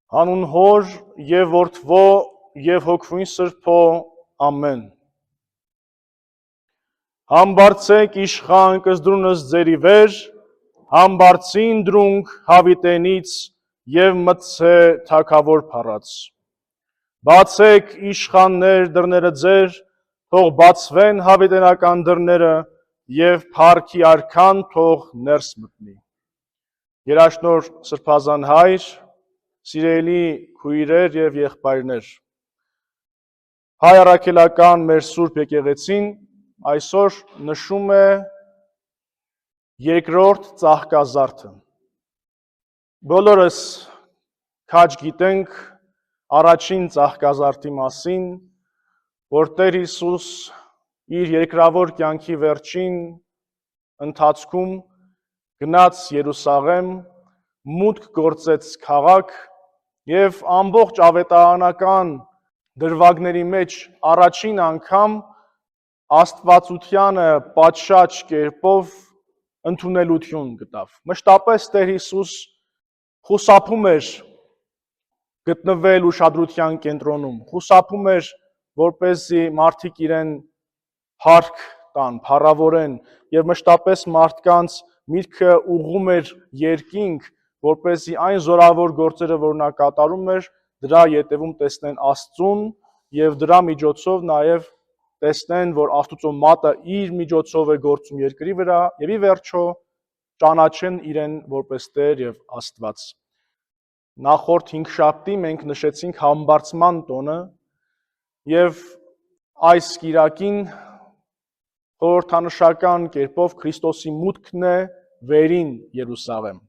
Հանուն Հոր եւ Որդվո եւ Հոգվույն Սրբո ամեն։ Համբարձեք իշխան կզդրունս ձերի վեր, համբարձին դրունք հավիտենից եւ մտցե թագավոր փառած։ Բացեք իշխաններ դռները ձեր, թող բացվեն հավիտենական դռները եւ փառքի արքան թող ներս մտնի։ Երաշնոր Սրբազան հայր, սիրելի քույրեր եւ եղբայրներ, հայ առաքելական մեր Սուրբ եկեղեցին այսօր նշում է երկրորդ ծաղկազարդը։ Բոլորս քաջ գիտենք առաջին ծաղկազարդի մասին, որ Տեր Հիսուս իր երկրավոր կյանքի վերջին ընթացքում գնաց Երուսաղեմ, մուտք գործեց քաղաք եւ ամբողջ ավետարանական դրվագների մեջ առաջին անգամ Աստվածությանը պատշաճ կերպով ընդունելություն գտավ։ Մշտապես Տեր Հիսուս խուսափում էր գտնվել ուշադրության կենտրոնում, խուսափում էր, որպեսզի մարդիկ իրեն փառք տան, փառավորեն եւ մշտապես մարդկանց միտքը ուղղում էր երկինք, որպեսզի այն զորավոր գործերը, որ նա կատարում էր, դրա ետևում տեսնեն Աստծուն եւ դրա միջոցով նաեւ տեսնեն, որ Աստծո մատը իր միջոցով է գործում երկրի վրա եւ ի վերջո ճանաչեն իրեն որպես Տեր եւ Աստված։ Նախորդ 5 շաբթի մենք նշեցինք համբարձման տոնը եւ այս կիրակին խորհրդանշական կերպով Քրիստոսի մուտքն է վերին Երուսաղեմ։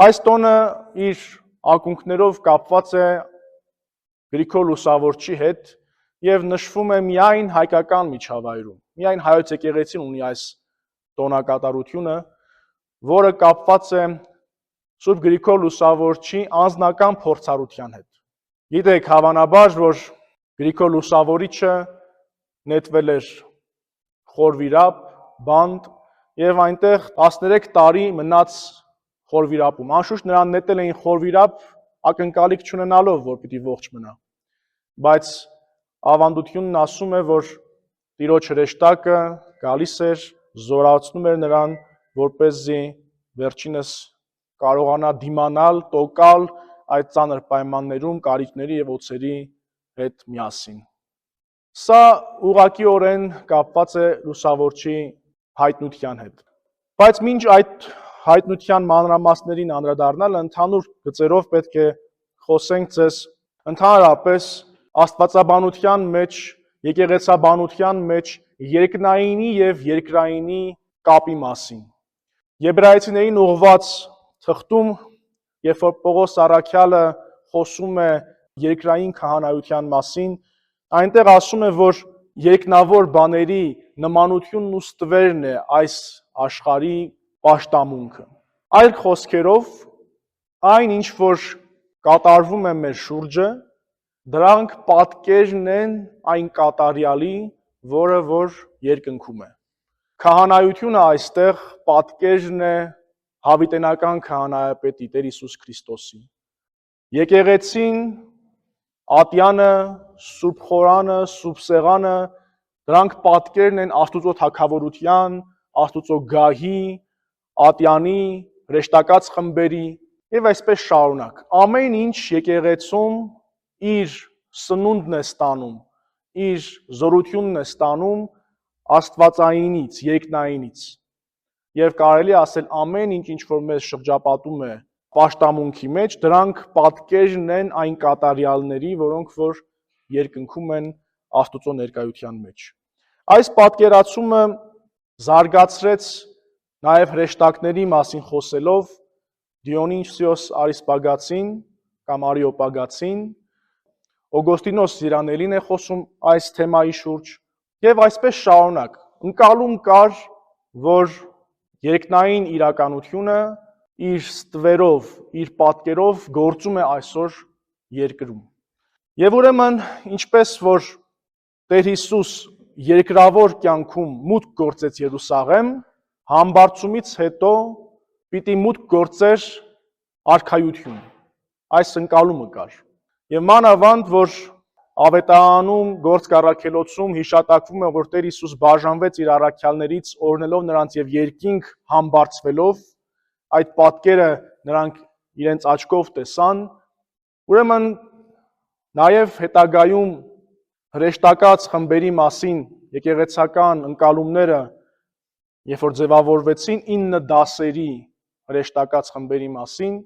Այս տոնը իր ակունքներով կապված է Գրիգոր Լուսավորչի հետ եւ նշվում է միայն հայկական միջավայրում։ Միայն հայոց եկեղեցին ունի այս տոնակատարությունը, որը կապված է Սուրբ Գրիգոր Լուսավորչի անձնական փորձառության հետ։ Գիտեք հավանաբար, որ Գրիգոր Լուսավորիչը նետվել էր խորվիրապ, բանտ եւ այնտեղ 13 տարի մնաց խորվիրապում։ Անշուշտ նրան նետել էին խորվիրապ ակնկալիք չունենալով, որ պիտի ողջ մնա։ Բայց ավանդությունն ասում է, որ Տիրոջ հրեշտակը գալիս էր, զորացնում էր նրան, որպեսզի վերջինս կարողանա դիմանալ, տոկալ այդ ծանր պայմաններում կարիքների եւ օծերի հետ միասին։ Սա ուղղակիորեն կապված է Լուսավորչի հայտնության հետ։ Բայց մինչ այդ հայտնության մանրամասներին անդրադառնալը ընդհանուր գծերով պետք է խոսենք ձեզ ընդհանրապես աստվածաբանության մեջ, եկեղեցաբանության մեջ երկնայինի եւ երկրայինի կապի մասին։ Եբրայեցիներին ուղղված թղթում, երբ որ Պողոս առաքյալը խոսում է երկրային քահանայության մասին, այնտեղ ասում է, որ երկնավոր բաների նմանությունն ու ստվերն է այս աշխարհի պաշտամունքը։ Այլ խոսքերով, այն ինչ որ կատարվում է մեր շուրջը, դրանք պատկերն են այն կատարյալի, որը որ երկնքում է։ Քահանայությունը այստեղ պատկերն է հավիտենական քահանայապետի Տեր Հիսուս Քրիստոսի։ Եկեղեցին, ատյանը, Սուրբ խորանը, Սուրբ սեղանը, դրանք պատկերն են Աստուծո թագավորության, Աստուծո գահի, ատյանի, հրեշտակած խմբերի եւ այսպես շարունակ։ Ամեն ինչ եկեղեցում իր սնունդն է ստանում, իր զորությունն է ստանում Աստվածայինից, երկնայինից։ Եվ կարելի է ասել ամեն ինչ որ մեզ շրջապատում է պաշտամունքի մեջ, դրանք պատկերն են այն կատարյալների, որոնք որ երկնքում են Աստուծո ներկայության մեջ։ Այս պատկերացումը զարգացրեց նաև հրեշտակների մասին խոսելով Դիոնիսիոս Արիսպագացին կամ Արիոպագացին, Օգոստինոս Զիրանելին է խոսում այս թեմայի շուրջ եւ այսպես շարունակ։ Ընկալում կար, որ երկնային իրականությունը իր ստվերով, իր պատկերով գործում է այսօր երկրում։ Եվ ուրեմն, ինչպես որ Տեր Հիսուս երկրավոր կյանքում մուտք գործեց Երուսաղեմ, համբարձումից հետո պիտի մուտք գործեր արքայություն։ այս ընկալումը կար։ Եվ մանավանդ, որ Ավետարանում, Գործք առաքելոցում հիշատակվում է, որ Տեր Հիսուս բաժանվեց իր առաքյալներից, օրհնելով նրանց եւ երկինք համբարձվելով, այդ պատկերը նրանք իրենց աչքով տեսան, ուրեմն նաեւ հետագայում հրեշտակած խմբերի մասին եկեղեցական ընկալումները, երբ որ ձևավորվեցին 9 դասերի հրեշտակած խմբերի մասին,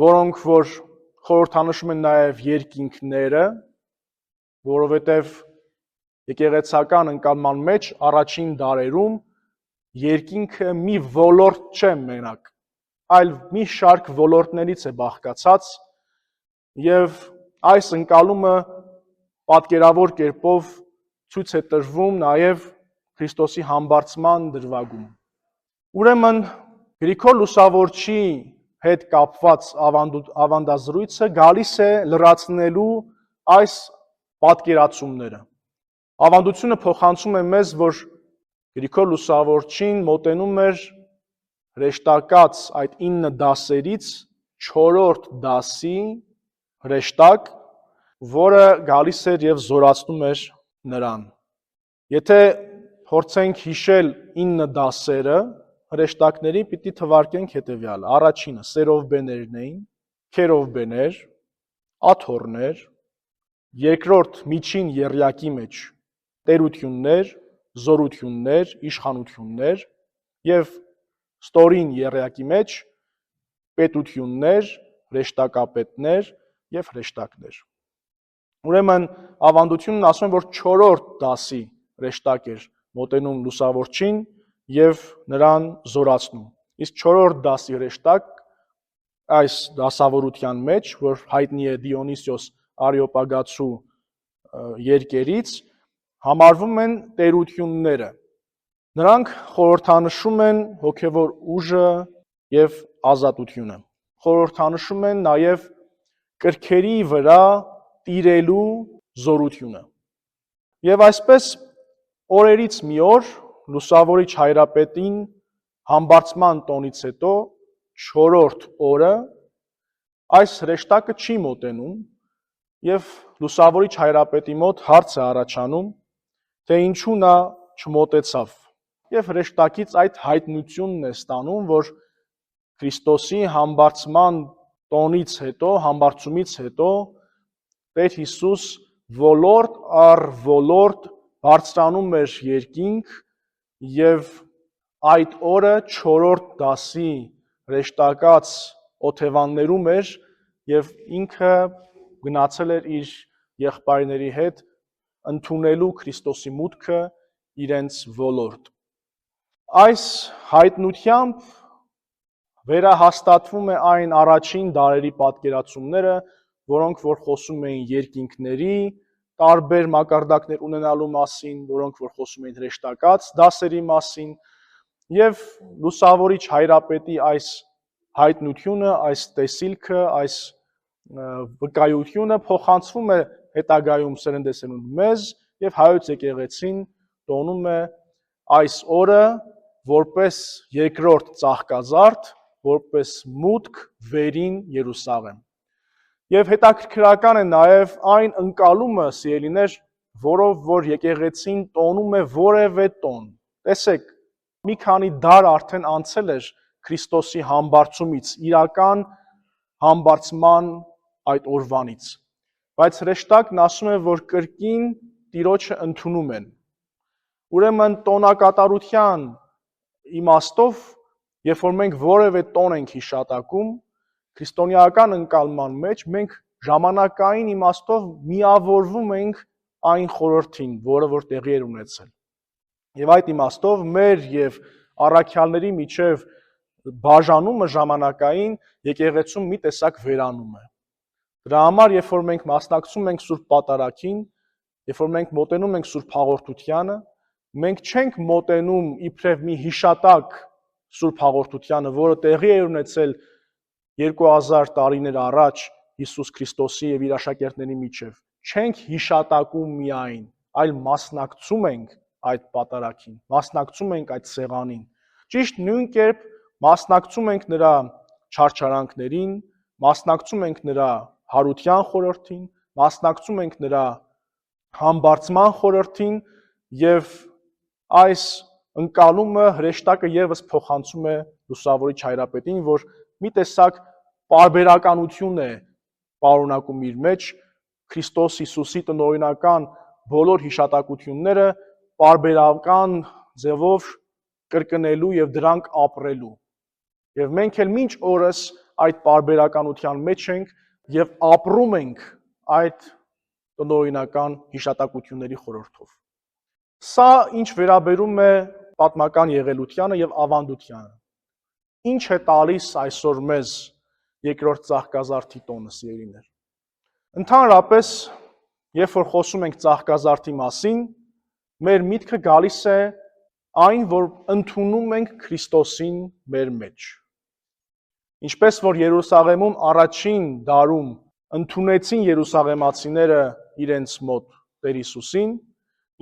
որոնք որ խորհրդանշում են նաեւ երկինքները, որովհետև եկեղեցական ընկալման մեջ առաջին դարերում երկինքը մի ոլորտ չէ մենակ, այլ մի շարք ոլորտներից է բաղկացած եւ այս ընկալումը պատկերավոր կերպով ցույց է տրվում նաեւ Քրիստոսի համբարձման դրվագում։ Ուրեմն Գրիգոր Լուսավորչի հետ կապված ավանդազրույցը գալիս է լրացնելու այս պատկերացումները։ Ավանդությունը փոխանցում է մեզ, որ Գրիգոր Լուսավորչին մոտենում էր հրեշտակած այդ 9 դասերից 4-րդ դասի հրեշտակ, որը գալիս էր եւ զորացնում էր նրան։ Եթե փորձենք հիշել 9 դասերը հրեշտակների, պիտի թվարկենք հետեւյալը. առաջինը սերովբեներն էին, քերովբեներ, աթոռներ, երկրորդ միջին եռյակի մեջ տերություններ, զորություններ, իշխանություններ եւ ստորին եռյակի մեջ պետություններ, հրեշտակապետներ եւ հրեշտակներ։ Ուրեմն ավանդությունն ասում է, որ 4-րդ դասի հրեշտակ էր մոտենում Լուսավորչին եւ նրան զորացնում։ Իսկ 4-րդ դասի հրեշտակ այս դասավորության մեջ, որ հայտնի է Դիոնիսիոս Արեոպագացու երկերից, համարվում են տերությունները։ Նրանք խորհրդանշում են հոգևոր ուժը եւ ազատությունը։ Խորհրդանշում են նաեւ կրքերի վրա տիրելու զորությունը։ Եվ այսպես օրերից մի օր Լուսավորիչ հայրապետին համբարձման տոնից հետո 4-րդ օրը այս հրեշտակը չի մոտենում եւ Լուսավորիչ հայրապետի մոտ հարց է առաջանում, թե ինչու նա չմոտեցավ։ Եվ հրեշտակից այդ հայտնությունն է ստանում, որ Քրիստոսի համբարձման տոնից հետո, համբարձումից հետո Տեր Հիսուս ոլորտ առ ոլորտ բարձրանում էր երկինք եւ այդ օրը 4-րդ դասի հրեշտակած օթևաններում էր եւ ինքը գնացել էր իր եղբայրների հետ ընդունելու Քրիստոսի մուտքը իրենց ոլորտ։ Այս հայտնությամբ վերահաստատվում է այն առաջին դարերի պատկերացումները, որոնք որ խոսում էին երկինքների, տարբեր մակարդակներ ունենալու մասին, որոնք որ խոսում էին հրեշտակած դասերի մասին, եւ Լուսավորիչ հայրապետի այս հայտնությունը, այս տեսիլքը, այս վկայությունը փոխանցվում է հետագայում սերնդեսերունդ մեզ եւ հայոց եկեղեցին տոնում է այս օրը որպես երկրորդ ծաղկազարդ, որպես մուտք վերին Երուսաղեմ։ Եվ հետաքրքրական է նաեւ այն ընկալումը, սիրելիներ, որով որ եկեղեցին տոնում է որևէ տոն։ Տեսեք, մի քանի դար արդեն անցել էր Քրիստոսի համբարձումից, իրական համբարձման այդ օրվանից։ Բայց հրեշտակն ասում է, որ կրկին Տիրոջը ընդունում են։ Ուրեմն տոնակատարության իմաստով, երբ որ մենք որևէ տոն ենք հիշատակում, քրիստոնեական ընկալման մեջ մենք ժամանակային իմաստով միավորվում ենք այն խորհրդին, որը որ տեղի էր ունեցել։ Եվ այդ իմաստով մեր եւ առաքյալների միջև բաժանումը ժամանակային եկեղեցում մի տեսակ վերանում է։ Դրա համար, երբ որ մենք մասնակցում ենք Սուրբ Պատարագին, երբ որ մենք մոտենում ենք Սուրբ Հաղորդությանը, մենք չենք մոտենում իբրև մի հիշատակ Սուրբ Հաղորդությանը, որը տեղի է ունեցել 2000 տարիներ առաջ Հիսուս Քրիստոսի եւ իր աշակերտների միջև։ Չենք հիշատակում միայն, այլ մասնակցում ենք այդ պատարագին, մասնակցում ենք այդ սեղանին։ Ճիշտ նույն կերպ մասնակցում ենք նրա չարչարանքներին, մասնակցում ենք նրա հարության խորհրդին, մասնակցում ենք նրա համբարձման խորհրդին եւ այս ընկալումը հրեշտակը եւս փոխանցում է լուսավորիչ հայրապետին, որ մի տեսակ պարբերականություն է պարունակում իր մեջ Քրիստոս Հիսուսի տնօրինական բոլոր հիշատակությունները պարբերական ձևով կրկնելու եւ դրանք ապրելու։ Եվ մենք էլ մինչ օրս այդ պարբերականության մեջ ենք եւ ապրում ենք այդ տնօրինական հիշատակությունների խորհրդով։ Սա ինչ վերաբերում է պատմական եղելությանը եւ ավանդությանը։ Ինչ է տալիս այսօր մեզ երկրորդ ծաղկազարդի տոնը, սիրելիներ։ Ընդհանրապես, երբ որ խոսում ենք ծաղկազարդի մասին, մեր միտքը գալիս է այն, որ ընդունում ենք Քրիստոսին մեր մեջ։ Ինչպես որ Երուսաղեմում առաջին դարում ընդունեցին երուսաղեմացիները իրենց մոտ Տեր Հիսուսին,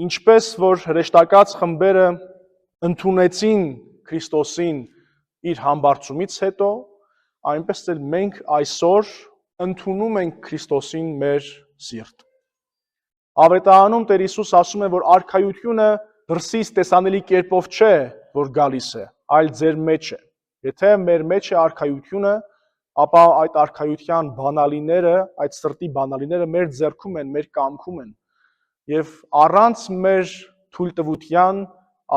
ինչպես որ հրեշտակած խմբերը ընդունեցին Քրիստոսին իր համբարձումից հետո, այնպես էլ մենք այսօր ընդունում ենք Քրիստոսին մեր սիրտ։ Ավետարանում Տեր Հիսուս ասում է, որ արքայությունը դրսից տեսանելի կերպով չէ, որ գալիս է, այլ ձեր մեջ է։ Եթե մեր մեջ է արքայությունը, ապա այդ արքայության բանալիները, այդ սրտի բանալիները մեր ձեռքում են, մեր կամքում են։ Եվ առանց մեր թույլտվության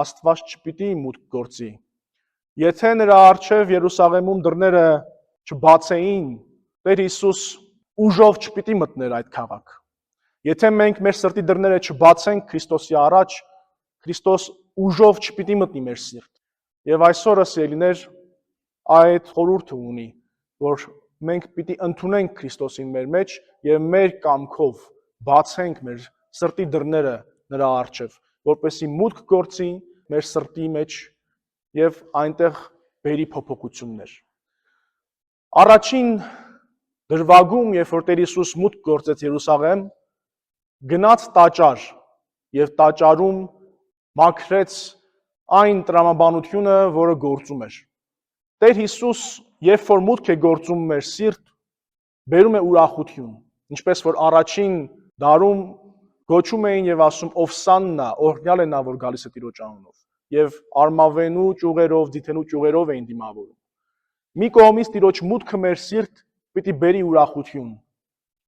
Աստված չպիտի մուտք գործի։ Եթե նրա առջև Երուսաղեմում դռները չբացեին, Տեր Հիսուս ուժով չպիտի մտներ այդ քաղաք։ Եթե մենք մեր սրտի դռները չբացենք Քրիստոսի առաջ, Քրիստոս ուժով չպիտի մտնի մեր սիրտ։ Եվ այսօրը, սիրելիներ, այդ խորհուրդը ունի, որ մենք պիտի ընդունենք Քրիստոսին մեր մեջ եւ մեր կամքով բացենք մեր սրտի դռները նրա առջև, որպեսզի մուտք գործի մեր սրտի մեջ եւ այնտեղ բերի փոփոխություններ։ Առաջին դրվագում, երբ որ Տեր Հիսուս մուտք գործեց Երուսաղեմ, գնաց տաճար եւ տաճարում մաքրեց այն տրամաբանությունը, որը գործում էր։ Տեր Հիսուս, երբ որ մուտք է գործում մեր սիրտ, բերում է ուրախություն, ինչպես որ առաջին դարում գոչում էին եւ ասում Օվսաննա, օրհնյալ է նա, որ գալիս է Տիրոջ անունով, եւ արմավենու ճյուղերով, դիթենու ճյուղերով էին դիմավորում։ Մի կողմից Տիրոջ մուտքը մեր սիրտ պիտի բերի ուրախություն,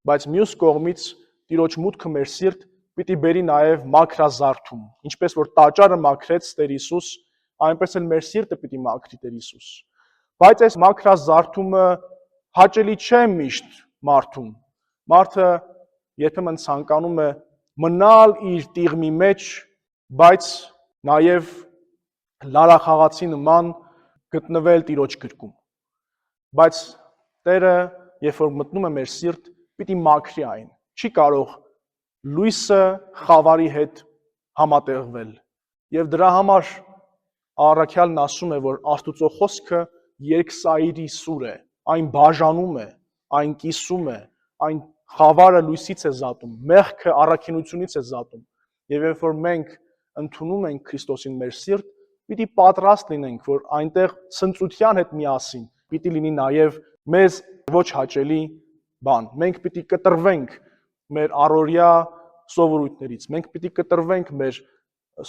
բայց մյուս կողմից Տիրոջ մուտքը մեր սիրտ պիտի բերի նաեւ մաքրազարդում, ինչպես որ տաճարը մաքրեց Տեր Հիսուս, այնպես էլ մեր սիրտը պիտի մաքրի Տեր Հիսուս։ Բայց այս մաքրազարդումը հաճելի չէ միշտ մարդուն։ Մարդը երբեմն ցանկանում է մնալ իր տիղմի մեջ, բայց նաև լարախաղացի նման գտնվել Տիրոջ գրկում։ Բայց Տերը, երբ որ մտնում է մեր սիրտ, պիտի մաքրի այն։ Չի կարող լույսը խավարի հետ համատեղվել։ Եվ դրա համար առաքյալն ասում է, որ Աստուծո խոսքը երկսայրի սուր է, այն բաժանում է, այն կիսում է, այն խավարը լույսից է զատում, մեղքը առաքինությունից է զատում։ Եվ երբ որ մենք ընդունում ենք Քրիստոսին մեր սիրտ, պիտի պատրաստ լինենք, որ այնտեղ ցնծության հետ միասին պիտի լինի նաև մեզ ոչ հաճելի բան։ Մենք պիտի կտրվենք մեր առօրյա սովորույթներից, մենք պիտի կտրվենք մեր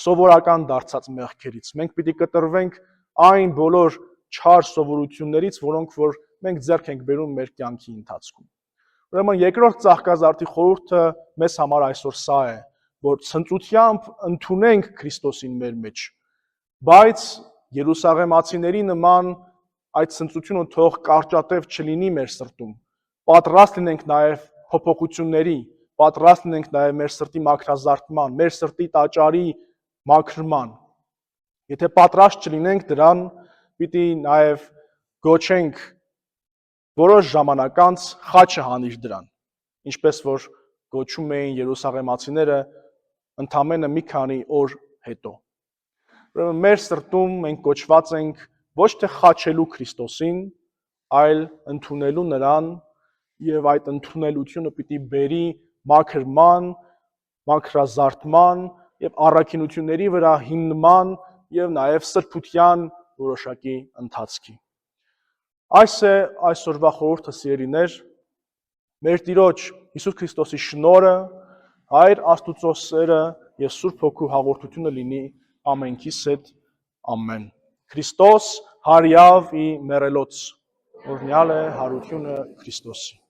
սովորական դարձած մեղքերից, մենք պիտի կտրվենք այն բոլոր չար սովորություններից, որոնք որ մենք ձեռք ենք բերում մեր կյանքի ընթացքում։ Ուրեմն երկրորդ ծաղկազարդի խորհուրդը մեզ համար այսօր սա է, որ ցնծությամբ ընդունենք Քրիստոսին մեր մեջ, բայց Երուսաղեմացիների նման այդ ցնծությունը թող կարճատև չլինի մեր սրտում։ Պատրաստ լինենք նաև փոփոխությունների, պատրաստ լինենք նաև մեր սրտի մաքրազարդման, մեր սրտի տաճարի մաքրման։ Եթե պատրաստ չլինենք դրան, պիտի նաև գոչենք որոշ ժամանակ անց խաչը հանիր դրան, ինչպես որ գոչում էին երուսաղեմացիները ընդամենը մի քանի օր հետո։ Ուրեմն մեր սրտում մենք կոչված ենք ոչ թե խաչելու Քրիստոսին, այլ ընդունելու նրան, եւ այդ ընդունելությունը պիտի բերի մաքրման, մաքրազարդման եւ առաքինությունների վրա հիմնման եւ նաեւ սրբության որոշակի ընթացքի։ Այս է այսօրվա խորհուրդը, սիրելիներ, մեր Տիրոջ Հիսուս Քրիստոսի շնորհը, Հայր Աստուծո սերը եւ Սուրբ Հոգու հաղորդությունը լինի ամենքիս հետ, ամեն։ Քրիստոս հարյավ ի մեռելոց, օրհնյալ է հարությունը Քրիստոսի։